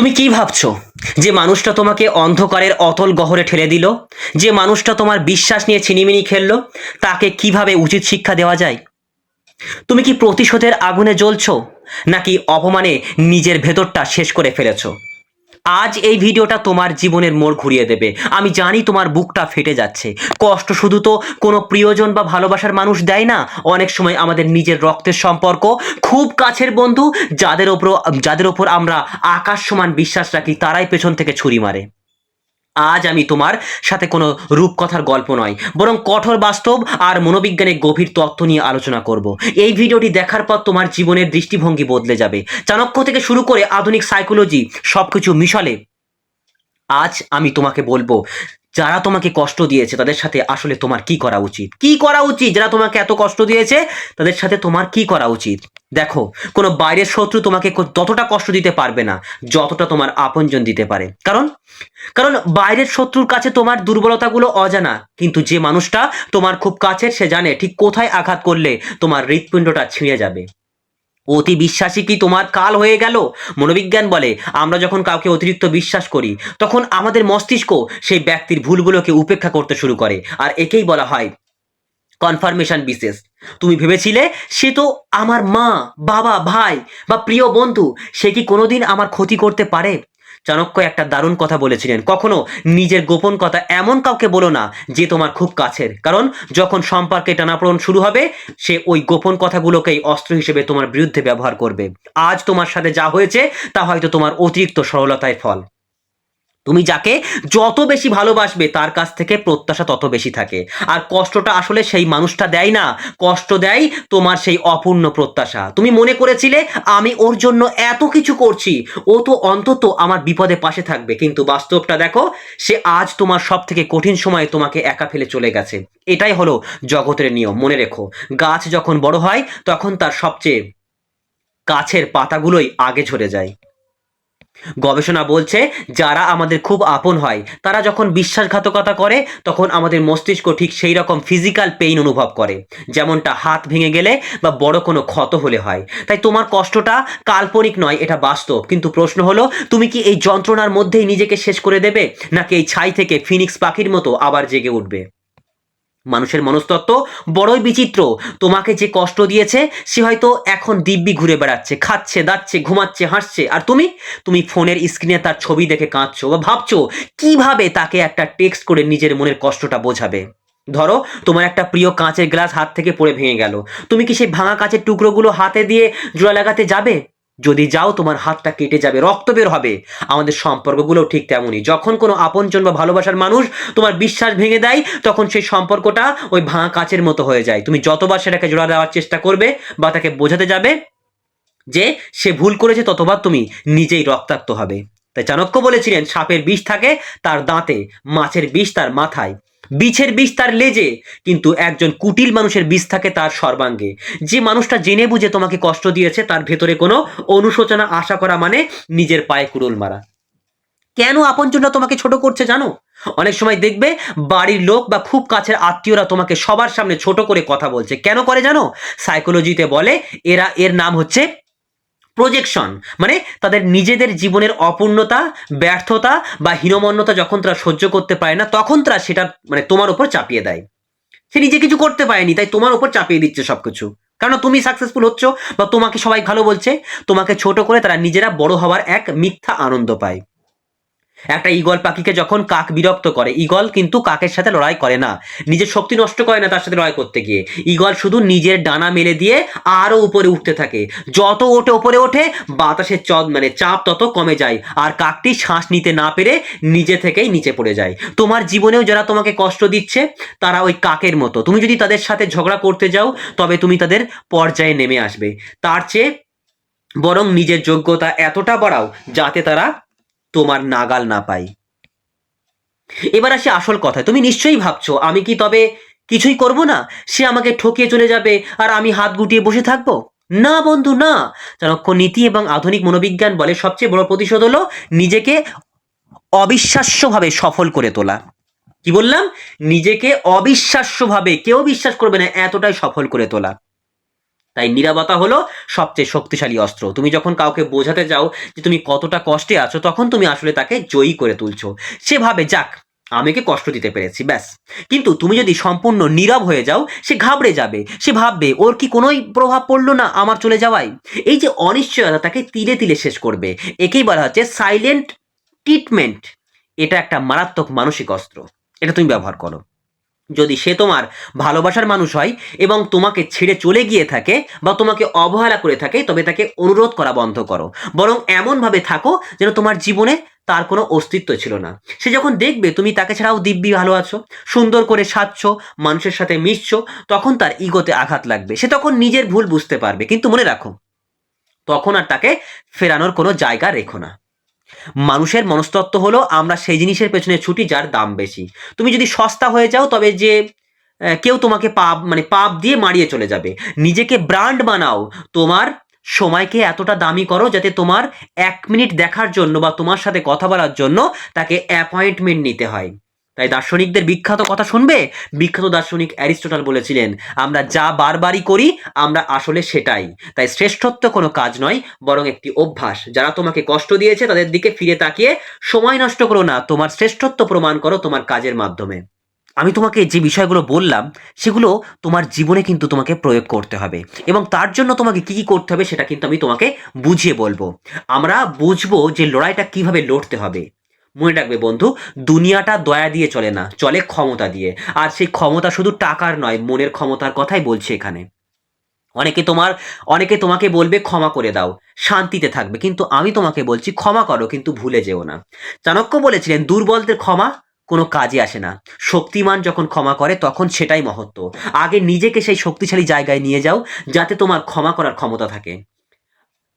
তুমি কি ভাবছো যে মানুষটা তোমাকে অন্ধকারের অতল গহরে ঠেলে দিল, যে মানুষটা তোমার বিশ্বাস নিয়ে ছিনিমিনি খেললো, তাকে কিভাবে উচিত শিক্ষা দেওয়া যায়? তুমি কি প্রতিশোধের আগুনে জ্বলছো, নাকি অপমানে নিজের ভেতরটা শেষ করে ফেলেছো? আজ এই ভিডিওটা তোমার জীবনের মোড় ঘুরিয়ে দেবে। আমি জানি তোমার বুকটা ফেটে যাচ্ছে। কষ্ট শুধু তো কোনো প্রিয়জন বা ভালোবাসার মানুষ দেয় না, অনেক সময় আমাদের নিজের রক্তের সম্পর্ক, খুব কাছের বন্ধু, যাদের ওপর আমরা আকাশ সমান বিশ্বাস রাখি, তারাই পেছন থেকে ছুরি মারে। আজ আমি তোমার সাথে কোনো রূপকথার গল্প নয়, বরং কঠোর বাস্তব আর মনোবিজ্ঞানের গভীর তত্ত্ব নিয়ে আলোচনা করব। এই ভিডিওটি দেখার পর তোমার জীবনের দৃষ্টিভঙ্গি বদলে যাবে। চাণক্য থেকে শুরু করে আধুনিক সাইকোলজি, সবকিছু মিশালে আজ আমি তোমাকে বলবো, যারা তোমাকে কষ্ট দিয়েছে তাদের সাথে আসলে তোমার কি করা উচিত। কি করা উচিত? যারা তোমাকে এত কষ্ট দিয়েছে তাদের সাথে তোমার কি করা উচিত? দেখো, কোনো বাইরের শত্রু তোমাকে ততটা কষ্ট দিতে পারবে না যতটা তোমার আপনজন দিতে পারে। কারণ কারণ বাইরের শত্রুর কাছে তোমার দুর্বলতাগুলো অজানা, কিন্তু যে মানুষটা তোমার খুব কাছের সে জানে ঠিক কোথায় আঘাত করলে তোমার হৃৎপিণ্ডটা ছিঁড়ে যাবে। অতি বিশ্বাসী কি তোমার কাল হয়ে গেল? মনোবিজ্ঞান বলে, আমরা যখন কাউকে অতিরিক্ত বিশ্বাস করি তখন আমাদের মস্তিষ্ক সেই ব্যক্তির ভুলগুলোকে উপেক্ষা করতে শুরু করে, আর একেই বলা হয় কনফার্মেশন বিশেষ। তুমি ভেবেছিলে সে তো আমার মা, বাবা, ভাই বা প্রিয় বন্ধু, সে কি কোনোদিন আমার ক্ষতি করতে পারে? চাণক্য একটা দারুণ কথা বলেছিলেন, কখনো নিজের গোপন কথা এমন কাউকে বলো না যে তোমার খুব কাছের, কারণ যখন সম্পর্কে টানাপোড়েন শুরু হবে সে ওই গোপন কথাগুলোকেই অস্ত্র হিসেবে তোমার বিরুদ্ধে ব্যবহার করবে। আজ তোমার সাথে যা হয়েছে তা হয়তো তোমার অতিরিক্ত সরলতায় ফল। তুমি যাকে যত বেশি ভালোবাসবে তার কাছ থেকে প্রত্যাশা তত বেশি থাকে। আর কষ্টটা আসলে সেই মানুষটা দেয় না, কষ্ট দেয় তোমার সেই অপূর্ণ প্রত্যাশা। তুমি মনে করেছিলে আমি ওর জন্য এত কিছু করছি, ও তো অন্তত আমার বিপদে পাশে থাকবে, কিন্তু বাস্তবটা দেখো, সে আজ তোমার সব থেকে কঠিন সময়ে তোমাকে একা ফেলে চলে গেছে। এটাই হলো জগতের নিয়ম। মনে রেখো, গাছ যখন বড় হয় তখন তার সবচেয়ে গাছের পাতাগুলোই আগে ঝরে যায়। গবেষণা বলছে, যারা আমাদের খুব আপন হয় তারা যখন বিশ্বাসঘাতকতা করে তখন আমাদের মস্তিষ্ক ঠিক সেই রকম ফিজিক্যাল পেইন অনুভব করে, যেমনটা হাত ভেঙে গেলে বা বড় কোনো ক্ষত হলে হয়। তাই তোমার কষ্টটা কাল্পনিক নয়, এটা বাস্তব। কিন্তু প্রশ্ন হলো, তুমি কি এই যন্ত্রণার মধ্যেই নিজেকে শেষ করে দেবে, নাকি এই ছাই থেকে ফিনিক্স পাখির মতো আবার জেগে উঠবে? মানুষের মনস্তত্ত্ব বড়ই বিচিত্র। তোমাকে যে কষ্ট দিয়েছে সে হয়তো এখন দিব্যি ঘুরে বেড়াচ্ছে, খাচ্ছে, দাচ্ছে, ঘুমাচ্ছে, হাসছে, আর তুমি তুমি ফোনের স্ক্রিনে তার ছবি দেখে কাঁদছো বা ভাবছো কিভাবে তাকে একটা টেক্সট করে নিজের মনের কষ্টটা বোঝাবে। ধরো, তোমার একটা প্রিয় কাঁচের গ্লাস হাত থেকে পড়ে ভেঙে গেল। তুমি কি সেই ভাঙা কাঁচের টুকরোগুলো হাতে দিয়ে জোড়া লাগাতে যাবে? যদি যাও, তোমার হাতটা কেটে যাবে, রক্ত বের হবে। আমাদের সম্পর্কগুলো ঠিক তেমনই। যখন কোনো আপনজন বা ভালোবাসার মানুষ তোমার বিশ্বাস ভেঙে দেয় তখন সেই সম্পর্কটা ওই ভাঙা কাচের মতো হয়ে যায়। তুমি যতবার সেটাকে জোড়া দেওয়ার চেষ্টা করবে বা তাকে বোঝাতে যাবে যে সে ভুল করেছে, ততবার তুমি নিজেই রক্তাক্ত হবে। তাই চাণক্য বলেছিলেন, সাপের বিষ থাকে তার দাঁতে, মাছের বিষ তার মাথায়, বিছের বিষ তার লেজে, কিন্তু একজন কুটিল মানুষের বিষ থাকে তার সর্বাঙ্গে। যে মানুষটা জেনে বুঝে তোমাকে কষ্ট দিয়েছে তার ভেতরে কোনো অনুশোচনা আশা করা মানে নিজের পায়ে কুড়ুল মারা। কেন আপনজনরা তোমাকে ছোট করছে জানো? অনেক সময় দেখবে বাড়ির লোক বা খুব কাছের আত্মীয়রা তোমাকে সবার সামনে ছোট করে কথা বলছে। কেন করে জানো? সাইকোলজিতে বলে, এর নাম হচ্ছে প্রজেকশন। মানে তাদের নিজেদের জীবনের অপূর্ণতা, ব্যর্থতা বা হীনমন্যতা যখন তারা সহ্য করতে পারে না, তখন তারা সেটা মানে তোমার উপর চাপিয়ে দেয়। সে নিজে কিছু করতে পারেনি, তাই তোমার উপর চাপিয়ে দিচ্ছে সবকিছু। কারণ তুমি সাকসেসফুল হচ্ছ বা তোমাকে সবাই ভালো বলছে, তোমাকে ছোট করে তারা নিজেরা বড় হওয়ার এক মিথ্যা আনন্দ পায়। একটা ঈগল পাখিকে যখন কাক বিরক্ত করে, ঈগল কিন্তু কাকের সাথে লড়াই করে না, নিজের শক্তি নষ্ট করে না তার সাথে লড়াই করতে গিয়ে। ঈগল শুধু নিজের ডানা মেলে দিয়ে আরো উপরে উঠতে থাকে। যত উপরে ওঠে বাতাসের চাপ তত কমে যায়, আর কাকটি শ্বাস নিতে না পেরে নিজে থেকেই নিচে পড়ে যায়। তোমার জীবনেও যারা তোমাকে কষ্ট দিচ্ছে তারা ওই কাকের মতো। তুমি যদি তাদের সাথে ঝগড়া করতে যাও তবে তুমি তাদের পর্যায়ে নেমে আসবে। তার চেয়ে বরং নিজের যোগ্যতা এতটা বাড়াও যাতে তারা তোমার নাগাল না পাই। এবার আসি আসল কথায়। তুমি নিশ্চয়ই ভাবছো, আমি কি তবে কিছুই করব না? সে আমাকে ঠকিয়ে চলে যাবে আর আমি হাত গুটিয়ে বসে থাকবো? না বন্ধু, না। চাণক্য নীতি এবং আধুনিক মনোবিজ্ঞান বলে, সবচেয়ে বড় প্রতিশোধ হলো নিজেকে অবিশ্বাস্যভাবে সফল করে তোলা। কি বললাম? নিজেকে অবিশ্বাস্যভাবে, কেউ বিশ্বাস করবে না এতটাই সফল করে তোলা। তাই নীরবতা হলো সবচেয়ে শক্তিশালী অস্ত্র। তুমি যখন কাউকে বোঝাতে যাও যে তুমি কতটা কষ্টে আছো, তখন তুমি আসলে তাকে জয়ী করে তুলছো। সে ভাবে, যাক, আমি ওকে কষ্ট দিতে পেরেছি, ব্যাস। কিন্তু তুমি যদি সম্পূর্ণ নীরব হয়ে যাও, সে ঘাবড়ে যাবে, সে ভাববে ওর কি কোনোই প্রভাব পড়লো না আমার চলে যাওয়ায়। এই যে অনিশ্চয়তা তাকে তিলে তিলে শেষ করবে। একেই বলা হচ্ছে সাইলেন্ট ট্রিটমেন্ট। এটা একটা মারাত্মক মানসিক অস্ত্র, এটা তুমি ব্যবহার করো। যদি সে তোমার ভালোবাসার মানুষ হয় এবং তোমাকে ছেড়ে চলে গিয়ে থাকে বা তোমাকে অবহেলা করে থাকে, তবে তাকে অনুরোধ করা বন্ধ করো। বরং এমনভাবে থাকো যেন তোমার জীবনে তার কোনো অস্তিত্ব ছিল না। সে যখন দেখবে তুমি তাকে ছাড়াও দিব্যি ভালো আছো, সুন্দর করে সাজছো, মানুষের সাথে মিশছো, তখন তার ইগোতে আঘাত লাগবে। সে তখন নিজের ভুল বুঝতে পারবে। কিন্তু মনে রাখো, তখন আর তাকে ফেরানোর কোনো জায়গা রেখো না। মানুষের মনস্তত্ত্ব হলো আমরা সেই জিনিসের পেছনে ছুটি যার দাম বেশি। তুমি যদি সস্তা হয়ে যাও, তবে যে কেউ তোমাকে পাপ দিয়ে মারিয়ে চলে যাবে। নিজেকে ব্র্যান্ড বানাও। তোমার সময়কে এতটা দামি করো যাতে তোমার 1 মিনিট দেখার জন্য বা তোমার সাথে কথা বলার জন্য তাকে অ্যাপয়েন্টমেন্ট নিতে হয়। তাই দার্শনিকদের বিখ্যাত কথা শুনবে। বিখ্যাত দার্শনিক অ্যারিস্টটল বলেছিলেন, আমরা যা বারবারই করি আমরা আসলে সেটাই। তাই শ্রেষ্ঠত্ব কোনো কাজ নয়, বরং একটি অভ্যাস। যারা তোমাকে কষ্ট দিয়েছে তাদের দিকে ফিরে তাকিয়ে সময় নষ্ট করো না, তোমার শ্রেষ্ঠত্ব প্রমাণ করো তোমার কাজের মাধ্যমে। আমি তোমাকে যে বিষয়গুলো বললাম, সেগুলো তোমার জীবনে কিন্তু তোমাকে প্রয়োগ করতে হবে, এবং তার জন্য তোমাকে কি কি করতে হবে সেটা কিন্তু আমি তোমাকে বুঝিয়ে বলবো। আমরা বুঝবো যে লড়াইটা কিভাবে লড়তে হবে। মনে রাখবে বন্ধু, দুনিয়াটা দয়া দিয়ে চলে না, চলে ক্ষমতা দিয়ে। আর সেই ক্ষমতা শুধু টাকার নয়, মনের ক্ষমতার কথাই বলছি এখানে। অনেকে তোমাকে বলবে ক্ষমা করে দাও, শান্তিতে থাকবে। কিন্তু আমি তোমাকে বলছি ক্ষমা করো, কিন্তু ভুলে যেও না। চাণক্য বলেছিলেন, দুর্বলদের ক্ষমা কোনো কাজে আসে না, শক্তিমান যখন ক্ষমা করে তখন সেটাই মহত্ব। আগে নিজেকে সেই শক্তিশালী জায়গায় নিয়ে যাও যাতে তোমার ক্ষমা করার ক্ষমতা থাকে।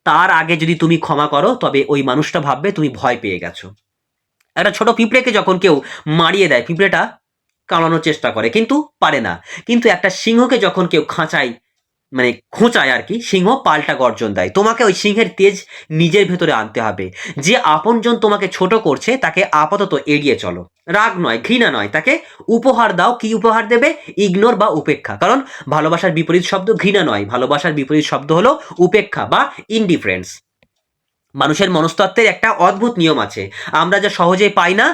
তার আগে যদি তুমি ক্ষমা করো, তবে ওই মানুষটা ভাববে তুমি ভয় পেয়ে গেছো। একটা ছোট পিঁপড়েকে যখন কেউ মারিয়ে দেয়, পিঁপড়েটা কামড়ানোর চেষ্টা করে কিন্তু পারে না। কিন্তু একটা সিংহকে যখন কেউ খোঁচায় আর কি, সিংহ পাল্টা গর্জন দেয়। তোমাকে ওই সিংহের তেজ নিজের ভেতরে আনতে হবে। যে আপনজন তোমাকে ছোট করছে তাকে আপাতত এড়িয়ে চলো। রাগ নয়, ঘৃণা নয়, তাকে উপহার দাও। কি উপহার দেবে? ইগনোর বা উপেক্ষা। কারণ ভালোবাসার বিপরীত শব্দ ঘৃণা নয়, ভালোবাসার বিপরীত শব্দ হলো উপেক্ষা বা ইনডিফারেন্স। মানুষের মনস্তত্ত্বের একটা অদ্ভুত নিয়ম আছে, আমরা যা সহজে পাই না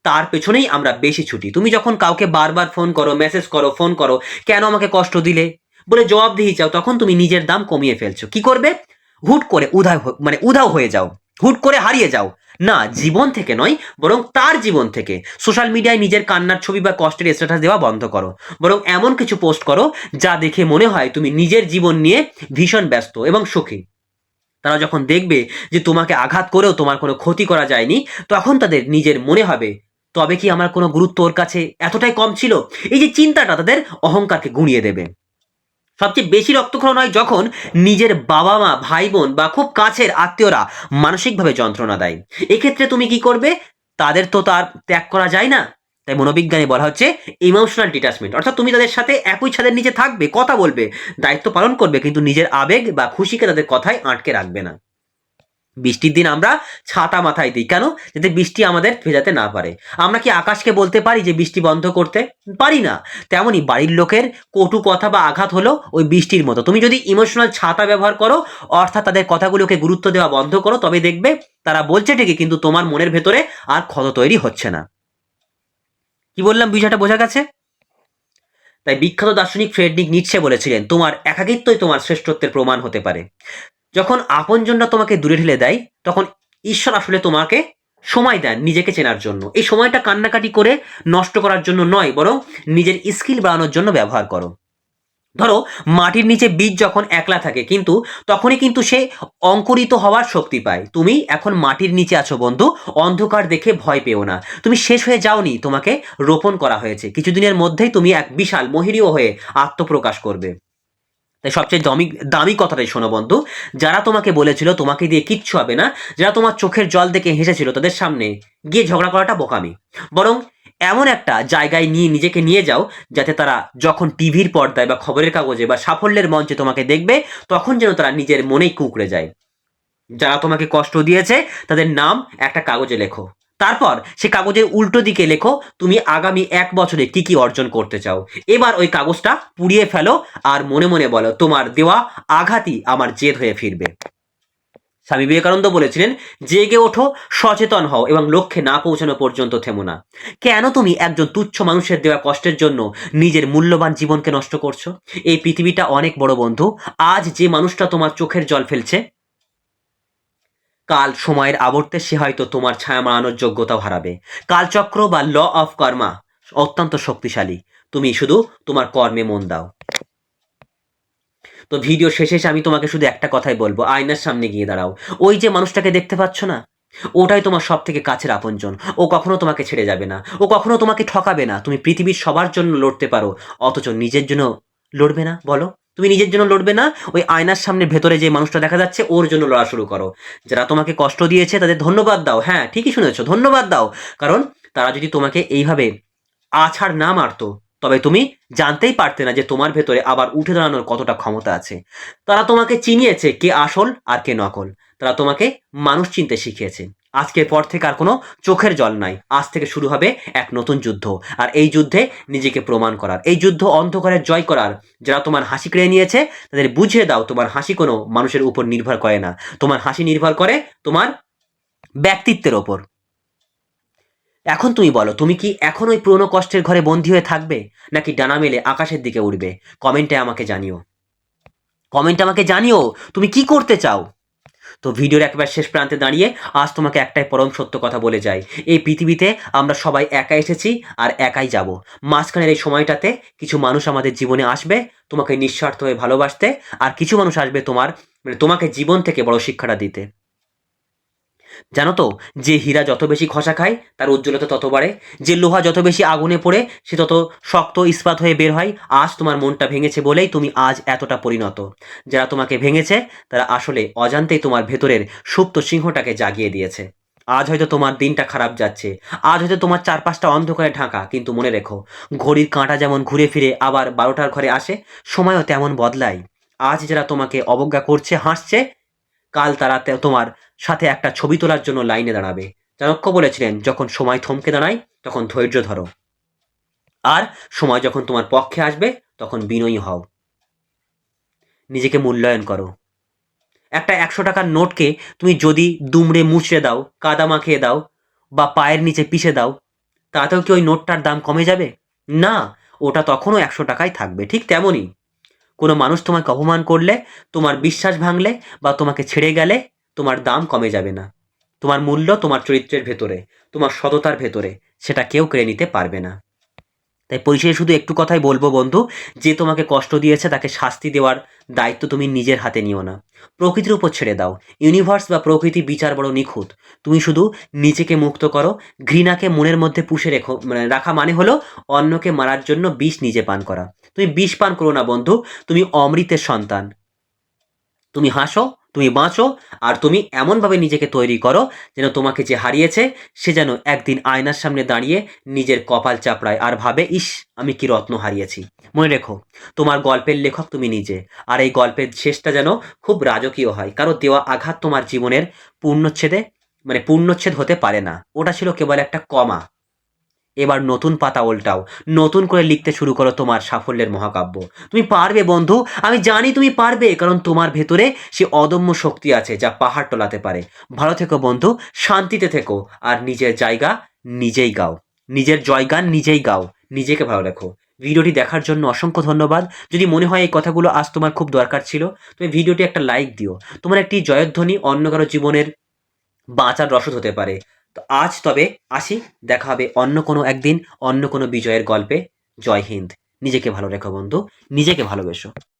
তার পেছনেই আমরা বেশি ছুটি। তুমি যখন কাউকে বারবার ফোন করো, মেসেজ করো, ফোন করো, কেন আমাকে কষ্ট দিলে বলে জবাবদিহি চাও, তখন তুমি নিজের দাম কমিয়ে ফেলছো। কি করবে? হুট করে উধাও হয়ে যাও, হুট করে হারিয়ে যাও। না, জীবন থেকে নয়, বরং তার জীবন থেকে। সোশ্যাল মিডিয়ায় নিজের কান্নার ছবি বা কষ্টের স্ট্যাটাস দেওয়া বন্ধ করো। বরং এমন কিছু পোস্ট করো যা দেখে মনে হয় তুমি নিজের জীবন নিয়ে ভীষণ ব্যস্ত এবং সুখী। তারা যখন দেখবে যে তোমাকে আঘাত করেও তোমার কোনো ক্ষতি করা যায়নি, তখন তাদের নিজের মনে হবে, তবে কি আমার কোনো গুরুত্ব ওর কাছে এতটাই কম ছিল? এই যে চিন্তাটা তাদের অহংকারকে গুঁড়িয়ে দেবে। সবচেয়ে বেশি রক্তক্ষরণ হয় যখন নিজের বাবা মা, ভাই বোন বা খুব কাছের আত্মীয়রা মানসিকভাবে যন্ত্রণা দেয়। এক্ষেত্রে তুমি কি করবে? তাদের তো তার ত্যাগ করা যায় না। তাই মনোবিজ্ঞানে বলা হচ্ছে ইমোশনাল ডিটাচমেন্ট, অর্থাৎ তুমি তাদের সাথে একই ছাদের নিচে থাকবে, কথা বলবে, দায়িত্ব পালন করবে, কিন্তু নিজের আবেগ বা খুশিকে তাদের কথায় আটকে রাখবে না। বৃষ্টির দিন আমরা ছাতা মাথায় দিই কেন? যাতে বৃষ্টি আমাদের ভেজাতে না পারে। আমরা কি আকাশকে বলতে পারি যে বৃষ্টি বন্ধ করতে? পারি না। তেমনি বাড়ির লোকের কটু কথা বা আঘাত হলো ওই বৃষ্টির মতো। তুমি যদি ইমোশনাল ছাতা ব্যবহার করো, অর্থাৎ তাদের কথাগুলোকে গুরুত্ব দেওয়া বন্ধ করো, তবে দেখবে তারা বলছে ঠিকই, কিন্তু তোমার মনের ভেতরে আর ক্ষত তৈরি হচ্ছে না। কি বললাম, বিষয়টা বোঝা গেছে? তাই বিখ্যাত দার্শনিক ফ্রেডরিক নিটশে বলেছিলেন, তোমার একাকিত্বই তোমার শ্রেষ্ঠত্বের প্রমাণ হতে পারে। যখন আপনজনরা তোমাকে দূরে ঠেলে দেয়, তখন ঈশ্বর আসলে তোমাকে সময় দেন নিজেকে চেনার জন্য। এই সময়টা কান্নাকাটি করে নষ্ট করার জন্য নয়, বরং নিজের স্কিল বাড়ানোর জন্য ব্যবহার করো। ধরো, মাটির নিচে বীজ যখন একলা থাকে, কিন্তু তখনই কিন্তু সে অঙ্কুরিত হওয়ার শক্তি পায়। তুমি এখন মাটির নিচে আছো বন্ধু, অন্ধকার দেখে ভয় পেও না। তুমি শেষ হয়ে যাওনি, তোমাকে রোপণ করা হয়েছে। কিছুদিনের মধ্যেই তুমি এক বিশাল মহিরীয় হয়ে আত্মপ্রকাশ করবে। তাই সবচেয়ে দামি দামি কথাটাই শোনো বন্ধু, যারা তোমাকে বলেছিল তোমাকে দিয়ে কিচ্ছু হবে না, যারা তোমার চোখের জল দেখে হেসেছিল, তাদের সামনে গিয়ে ঝগড়া করাটা বোকামি। বরং এমন একটা জায়গায় নিজেকে নিয়ে যাও যাতে তারা যখন টিভির পর্দায় বা খবরের কাগজে বা সাফল্যের মঞ্চে তোমাকে দেখবে, তখন যেন তারা নিজের মনেই কুঁকড়ে যায়। যারা তোমাকে কষ্ট দিয়েছে তাদের নাম একটা কাগজে লেখো, তারপর সে কাগজের উল্টো দিকে লেখো তুমি আগামী 1 বছরে কি কি অর্জন করতে চাও। এবার ওই কাগজটা পুড়িয়ে ফেলো আর মনে মনে বলো তোমার দেওয়া আঘাতই আমার জেদ হয়ে ফিরবে। স্বামী বিবেকানন্দ বলেছিলেন, জেগে ওঠো, সচেতন হও এবং লক্ষ্যে না পৌঁছানো পর্যন্ত থেমো না। কেন তুমি একজন তুচ্ছ মানুষের দেওয়া কষ্টের জন্য নিজের মূল্যবান জীবনকে নষ্ট করছো? এই পৃথিবীটা অনেক বড় বন্ধু। আজ যে মানুষটা তোমার চোখের জল ফেলছে, কাল সময়ের আবর্তে সে হয়তো তোমার ছায়া মারানোর যোগ্যতাও হারাবে। কালচক্র বা ল অফ কর্মা অত্যন্ত শক্তিশালী। তুমি শুধু তোমার কর্মে মন দাও। তো ভিডিও শেষে এসে আমি তোমাকে শুধু একটা কথাই বলবো, আয়নার সামনে গিয়ে দাঁড়াও। ওই যে মানুষটাকে দেখতে পাচ্ছ না, ওটাই তোমার সব থেকে কাছের আপনজন। ও কখনো তোমাকে ছেড়ে যাবে না, ও কখনো তোমাকে ঠকাবে না। তুমি পৃথিবীর সবার জন্য লড়তে পারো, অথচ নিজের জন্য লড়বে না? বলো, তুমি নিজের জন্য লড়বে না? ওই আয়নার সামনে ভেতরে যে মানুষটা দেখা যাচ্ছে ওর জন্য লড়া শুরু করো। যারা তোমাকে কষ্ট দিয়েছে তাদের ধন্যবাদ দাও। হ্যাঁ, ঠিকই শুনেছো, ধন্যবাদ দাও। কারণ তারা যদি তোমাকে এইভাবে আছাড় না মারতো, তবে তুমি জানতেই পারতে না যে তোমার ভেতরে আবার উঠে দাঁড়ানোর কতটা ক্ষমতা আছে। তারা তোমাকে চিনিয়েছে কে আসল আর কে নকল। তারা তোমাকে মানুষ চিনতে শিখিয়েছে। আজকের পর থেকে আর কোনো চোখের জল নাই। আজ থেকে শুরু হবে এক নতুন যুদ্ধ। আর এই যুদ্ধে নিজেকে প্রমাণ করার, এই যুদ্ধ অন্ধকারের জয় করার। যারা তোমার হাসি কেড়ে নিয়েছে তাদের বুঝিয়ে দাও তোমার হাসি কোনো মানুষের উপর নির্ভর করে না। তোমার হাসি নির্ভর করে তোমার ব্যক্তিত্বের ওপর। এখন তুমি বলো, তুমি কি এখন ওই পুরনো কষ্টের ঘরে বন্দী হয়ে থাকবে, নাকি ডানা মেলে আকাশের দিকে উড়বে? কমেন্টে আমাকে জানিও। কমেন্টে আমাকে জানিও তুমি কি করতে চাও। তো ভিডিওর একবার শেষ প্রান্তে দাঁড়িয়ে আজ তোমাকে একটাই পরম সত্য কথা বলে যাই, এই পৃথিবীতে আমরা সবাই একা এসেছি আর একাই যাব। মাঝখানের এই সময়টাতে কিছু মানুষ আমাদের জীবনে আসবে তোমাকে নিঃস্বার্থ হয়ে ভালোবাসতে, আর কিছু মানুষ আসবে তোমাকে জীবন থেকে বড় শিক্ষাটা দিতে। জানো তো, যে হীরা যত বেশি খসা খায় তার উজ্জ্বলতা তত বাড়ে। যে লোহা যত বেশি আগুনে পড়ে সে তত শক্ত ইস্পাত হয়ে বের হয়। আজ তোমার মনটা ভেঙেছে বলেই তুমি আজ এতটা পরিণত। যারা তোমাকে ভেঙেছে তারা আসলে অজান্তেই তোমার ভেতরের সুপ্ত সিংহটাকে জাগিয়ে দিয়েছে। আজ হয়তো তোমার দিনটা খারাপ যাচ্ছে, আজ হয়তো তোমার চারপাশটা অন্ধকারে ঢাকা, কিন্তু মনে রেখো, ঘড়ির কাঁটা যেমন ঘুরে ফিরে আবার 12টার ঘরে আসে, সময়ও তেমন বদলায়। আজ যারা তোমাকে অবজ্ঞা করছে, হাসছে, কাল তারা তোমার সাথে একটা ছবি তোলার জন্য লাইনে দাঁড়াবে। চাণক্য বলেছিলেন, যখন সময় থমকে দাঁড়ায় তখন ধৈর্য ধরো, আর সময় যখন তোমার পক্ষে আসবে তখন বিনয়ী হও। নিজেকে মূল্যায়ন করো। একটা 100 টাকার নোটকে তুমি যদি দুমড়ে মুচড়ে দাও, কাদা মাখিয়ে দাও, বা পায়ের নিচে পিষে দাও, তাতেও কি ওই নোটটার দাম কমে যাবে? না, ওটা তখনও 100 টাকাই থাকবে। ঠিক তেমনই কোনো মানুষ তোমাকে অপমান করলে, তোমার বিশ্বাস ভাঙলে, বা তোমাকে ছেড়ে গেলে তোমার দাম কমে যাবে না। তোমার মূল্য তোমার চরিত্রের ভেতরে, তোমার সততার ভেতরে। সেটা কেউ কেড়ে নিতে পারবে না। তাই পরিশেষে শুধু একটু কথাই বলবো বন্ধু, যে তোমাকে কষ্ট দিয়েছে তাকে শাস্তি দেওয়ার দায়িত্ব তুমি নিজের হাতে নিও না। প্রকৃতির উপর ছেড়ে দাও। ইউনিভার্স বা প্রকৃতি বিচার বড় নিখুঁত। তুমি শুধু নিজেকে মুক্ত করো। ঘৃণাকে মনের মধ্যে পুষে রাখা মানে হলো অন্যকে মারার জন্য বিষ নিজে পান করা। তুমি বিষ পান করো না বন্ধু, তুমি অমৃতের সন্তান। তুমি হাসো, তুমি বাঁচো, আর তুমি এমনভাবে নিজেকে তৈরি করো যেন তোমাকে যে হারিয়েছে সে যেন একদিন আয়নার সামনে দাঁড়িয়ে নিজের কপাল চাপড়ায় আর ভাবে, ইস, আমি কি রত্ন হারিয়েছি। মনে রেখো, তোমার গল্পের লেখক তুমি নিজে। আর এই গল্পের শেষটা যেন খুব রাজকীয় হয়। কারো দেওয়া আঘাত তোমার জীবনের পূর্ণচ্ছেদ হতে পারে না। ওটা ছিল কেবল একটা কমা। এবার নতুন পাতা উল্টাও, নতুন করে লিখতে শুরু করো তোমার সাফল্যের মহাকাব্য। তুমি পারবে বন্ধু, আমি জানি তুমি পারবে, কারণ তোমার ভেতরে সে অদম্য শক্তি আছে যা পাহাড় টলাতে পারে। ভালো থেকো বন্ধু, শান্তিতে থেকো, আর নিজের জায়গা নিজেই গাও। নিজের জয়গান নিজেই গাও। নিজেকে ভালো রাখো। ভিডিওটি দেখার জন্য অসংখ্য ধন্যবাদ। যদি মনে হয় এই কথাগুলো আজ তোমার খুব দরকার ছিল, তুমি ভিডিওটি একটা লাইক দিও। তোমার একটি জয়ধ্বনি অন্য কারো জীবনের বাঁচার রসদ হতে পারে। তো আজ তবে আসি, দেখা হবে অন্য কোনো একদিন অন্য কোনো বিজয়ের গল্পে। জয় হিন্দ। নিজেকে ভালো রেখো বন্ধু, নিজেকে ভালোবেসো।